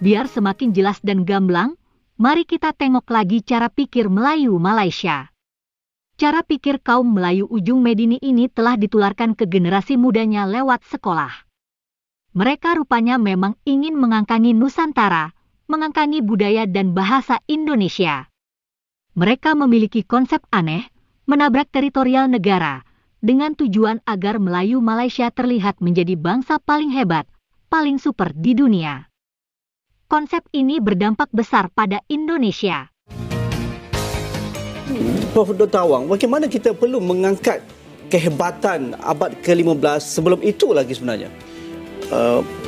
Biar semakin jelas dan gamblang, mari kita tengok lagi cara pikir Melayu Malaysia. Cara pikir kaum Melayu ujung Medini ini telah ditularkan ke generasi mudanya lewat sekolah. Mereka rupanya memang ingin mengangkangi Nusantara, mengangkangi budaya dan bahasa Indonesia. Mereka memiliki konsep aneh, menabrak teritorial negara, dengan tujuan agar Melayu Malaysia terlihat menjadi bangsa paling hebat, paling super di dunia. Konsep ini berdampak besar pada Indonesia. Prof. Dr. Awang, bagaimana kita perlu mengangkat kehebatan abad ke-15 sebelum itu lagi sebenarnya?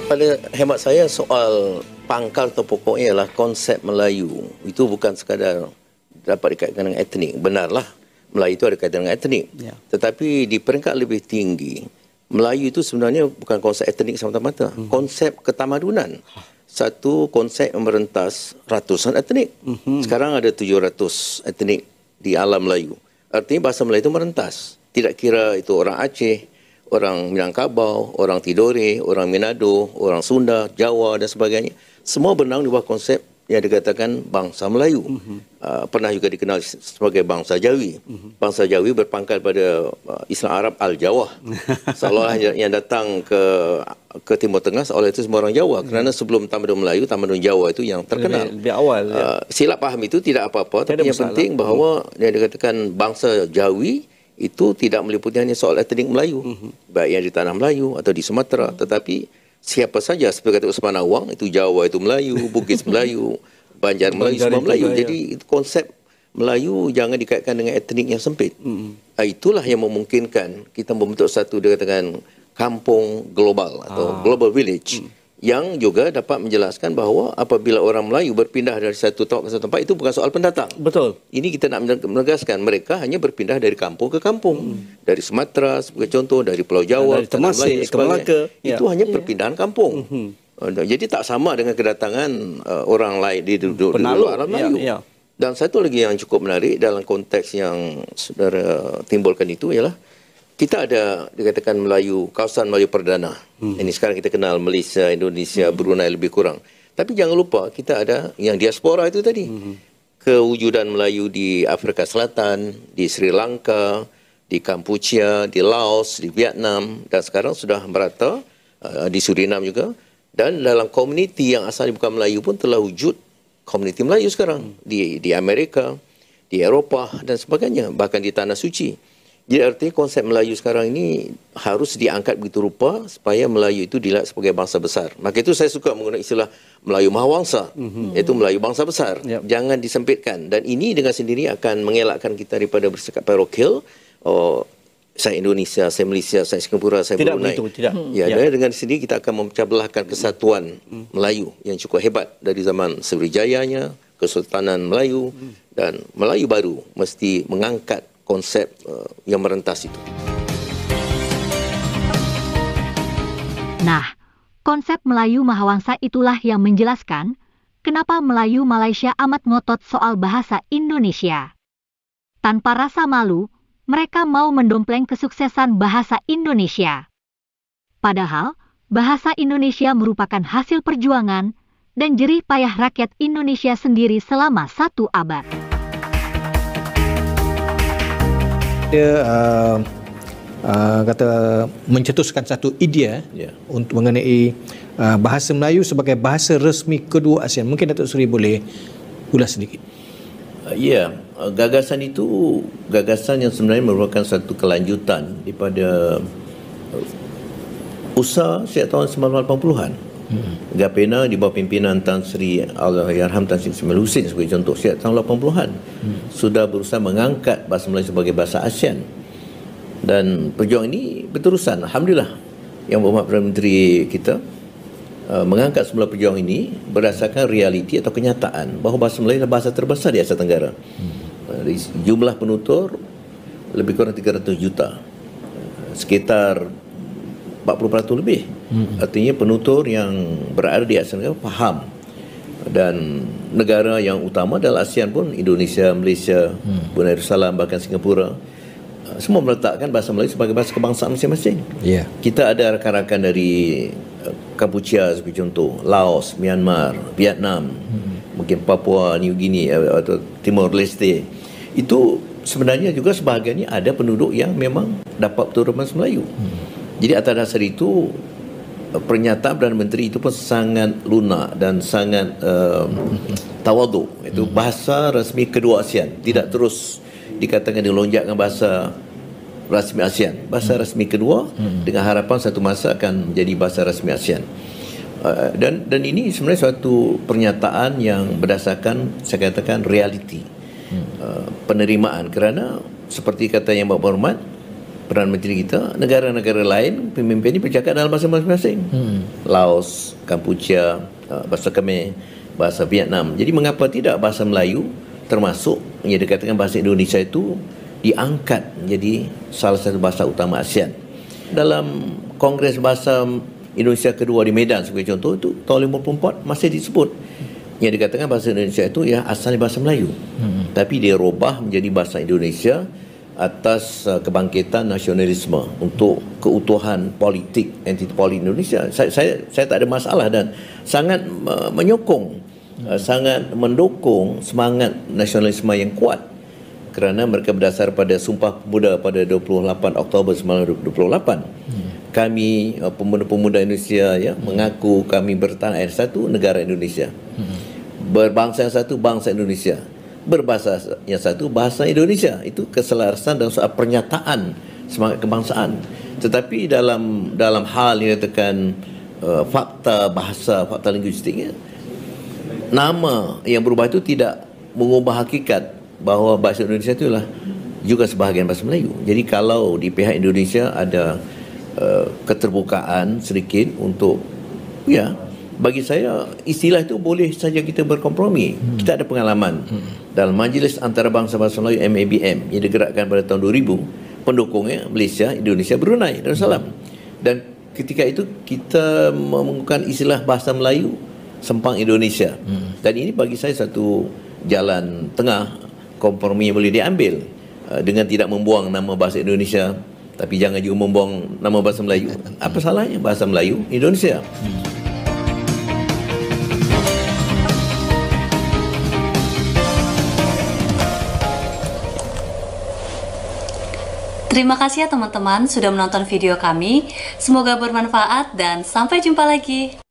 Pada hemat saya, soal pangkal atau pokoknya ialah konsep Melayu. Itu bukan sekadar dapat dikaitkan dengan etnik. Benarlah, Melayu itu ada kaitan dengan etnik. Ya. Tetapi di peringkat lebih tinggi, Melayu itu sebenarnya bukan konsep etnik semata-mata. Konsep ketamadunan. Satu konsep yang merentas ratusan etnik. Sekarang ada 700 etnik di alam Melayu. Artinya bahasa Melayu itu merentas. Tidak kira itu orang Aceh, orang Minangkabau, orang Tidore, orang Manado, orang Sunda, Jawa dan sebagainya. Semua benang di bawah konsep yang dikatakan bangsa Melayu. Pernah juga dikenal sebagai bangsa Jawi. Bangsa Jawi berpangkal pada Islam Arab Al-Jawah. Seolah yang datang ke Timur Tengah seolah itu semua orang Jawa. Kerana sebelum tamadun Melayu, tamadun Jawa itu yang terkenal. Lebih awal. Ya. Silap paham itu tidak apa-apa. Tapi yang penting bahawa yang dikatakan bangsa Jawi itu tidak meliputi hanya soal etnik Melayu. Baik yang di Tanah Melayu atau di Sumatera. Tetapi siapa saja, seperti kata Usman Awang, itu Jawa itu Melayu, Bugis Melayu, Banjar Melayu, semua Melayu. Jadi konsep Melayu jangan dikaitkan dengan etnik yang sempit. Itulah yang memungkinkan kita membentuk satu dikatakan kampung global atau global village yang juga dapat menjelaskan bahawa apabila orang Melayu berpindah dari satu tempat ke satu tempat, itu bukan soal pendatang. Betul. Ini kita nak menegaskan, mereka hanya berpindah dari kampung ke kampung. Dari Sumatera sebagai contoh, dari Pulau Jawa, dari Temasek ke Melaka. Itu hanya perpindahan kampung. Jadi tak sama dengan kedatangan orang lain di luar Melayu. Dan satu lagi yang cukup menarik dalam konteks yang saudara timbulkan itu ialah kita ada dikatakan Melayu, kawasan Melayu Perdana. Ini sekarang kita kenal Malaysia, Indonesia, Brunei lebih kurang. Tapi jangan lupa kita ada yang diaspora itu tadi. Kewujudan Melayu di Afrika Selatan, di Sri Lanka, di Kampuchea, di Laos, di Vietnam, dan sekarang sudah merata di Suriname juga. Dan dalam komuniti yang asalnya bukan Melayu pun telah wujud komuniti Melayu sekarang. Di Amerika, di Eropah dan sebagainya. Bahkan di Tanah Suci. Jadi artinya konsep Melayu sekarang ini harus diangkat begitu rupa supaya Melayu itu dilihat sebagai bangsa besar. Maka itu saya suka menggunakan istilah Melayu Mahawangsa, iaitu Melayu bangsa besar. Jangan disempitkan. Dan ini dengan sendiri akan mengelakkan kita daripada bersikap parokial. Saya Indonesia, saya Malaysia, saya Singapura, saya Brunei. Tidak begitu, tidak. Dan dengan sendiri kita akan memecah belahkan kesatuan Melayu yang cukup hebat dari zaman Sriwijayanya, Kesultanan Melayu, dan Melayu baru mesti mengangkat konsep yang merentas itu. Nah, konsep Melayu Mahawangsa itulah yang menjelaskan kenapa Melayu Malaysia amat ngotot soal bahasa Indonesia. Tanpa rasa malu, mereka mau mendompleng kesuksesan bahasa Indonesia. Padahal, bahasa Indonesia merupakan hasil perjuangan dan jerih payah rakyat Indonesia sendiri selama 1 abad. Dia kata mencetuskan satu idea untuk mengenai bahasa Melayu sebagai bahasa resmi kedua ASEAN. Mungkin Datuk Seri boleh ulas sedikit. Gagasan itu gagasan yang sebenarnya merupakan satu kelanjutan daripada usaha sejak tahun 1980-an. Gapena di bawah pimpinan Tan Sri Allahyarham Tan Sri Ismail Husin sebagai contoh sejak tahun 80-an sudah berusaha mengangkat bahasa Melayu sebagai bahasa ASEAN, dan perjuangan ini berterusan. Alhamdulillah yang berhormat Perdana Menteri kita mengangkat semula perjuangan ini berdasarkan realiti atau kenyataan bahawa bahasa Melayu adalah bahasa terbesar di Asia Tenggara. Jumlah penutur lebih kurang 300 juta, sekitar 40% lebih. Artinya penutur yang berada di Asia Tenggara faham. Dan negara yang utama dalam ASEAN pun Indonesia, Malaysia, Brunei Darussalam, bahkan Singapura, semua meletakkan bahasa Melayu sebagai bahasa kebangsaan masing-masing. Kita ada rakan-rakan dari Kampuchia sebagai contoh, Laos, Myanmar, Vietnam, mungkin Papua New Guinea atau Timor Leste, itu sebenarnya juga sebahagiannya ada penduduk yang memang dapat keturunan Melayu. Jadi atas dasar itu pernyataan Perdana Menteri itu pun sangat lunak dan sangat tawaduk. Itu bahasa rasmi kedua ASEAN, tidak terus dikatakan dilonjakkan bahasa rasmi ASEAN, bahasa rasmi kedua, dengan harapan satu masa akan menjadi bahasa rasmi ASEAN. Dan ini sebenarnya suatu pernyataan yang berdasarkan, saya katakan, realiti, penerimaan. Kerana seperti kata yang berhormat Perdana Menteri kita, negara-negara lain pemimpin ini bercakap dalam bahasa masing-masing. Laos, Kampuchia, bahasa Khmer, bahasa Vietnam. Jadi mengapa tidak bahasa Melayu, termasuk yang dikatakan bahasa Indonesia itu diangkat menjadi salah satu bahasa utama ASEAN. Dalam Kongres Bahasa Indonesia kedua di Medan sebagai contoh, itu tahun 54 masih disebut yang dikatakan bahasa Indonesia itu ya asalnya bahasa Melayu, tapi dia robah menjadi bahasa Indonesia atas kebangkitan nasionalisme untuk keutuhan politik, entiti politik Indonesia. Saya tak ada masalah dan sangat menyokong, sangat mendukung semangat nasionalisme yang kuat, kerana mereka berdasar pada Sumpah Pemuda pada 28 Oktober 1928. Kami pemuda-pemuda Indonesia ya mengaku kami bertanah air satu, negara Indonesia. Berbangsa yang satu, bangsa Indonesia. Berbahasa yang satu, bahasa Indonesia. Itu keselarasan dan soal pernyataan semangat kebangsaan. Tetapi dalam hal yang dikatakan fakta bahasa, fakta linguistiknya, nama yang berubah itu tidak mengubah hakikat bahawa bahasa Indonesia itulah juga sebahagian bahasa Melayu. Jadi kalau di pihak Indonesia ada keterbukaan sedikit untuk, ya, bagi saya istilah itu boleh saja kita berkompromi. Kita ada pengalaman dalam Majlis Antarabangsa Bahasa Melayu MABM yang digerakkan pada tahun 2000, pendukungnya Malaysia, Indonesia, Brunei Darussalam. Dan ketika itu kita menggunakan istilah bahasa Melayu Sempang Indonesia. Dan ini bagi saya satu jalan tengah, kompromi yang boleh diambil, dengan tidak membuang nama bahasa Indonesia, tapi jangan juga membuang nama bahasa Melayu. Apa salahnya bahasa Melayu Indonesia? Terima kasih ya teman-teman sudah menonton video kami. Semoga bermanfaat dan sampai jumpa lagi.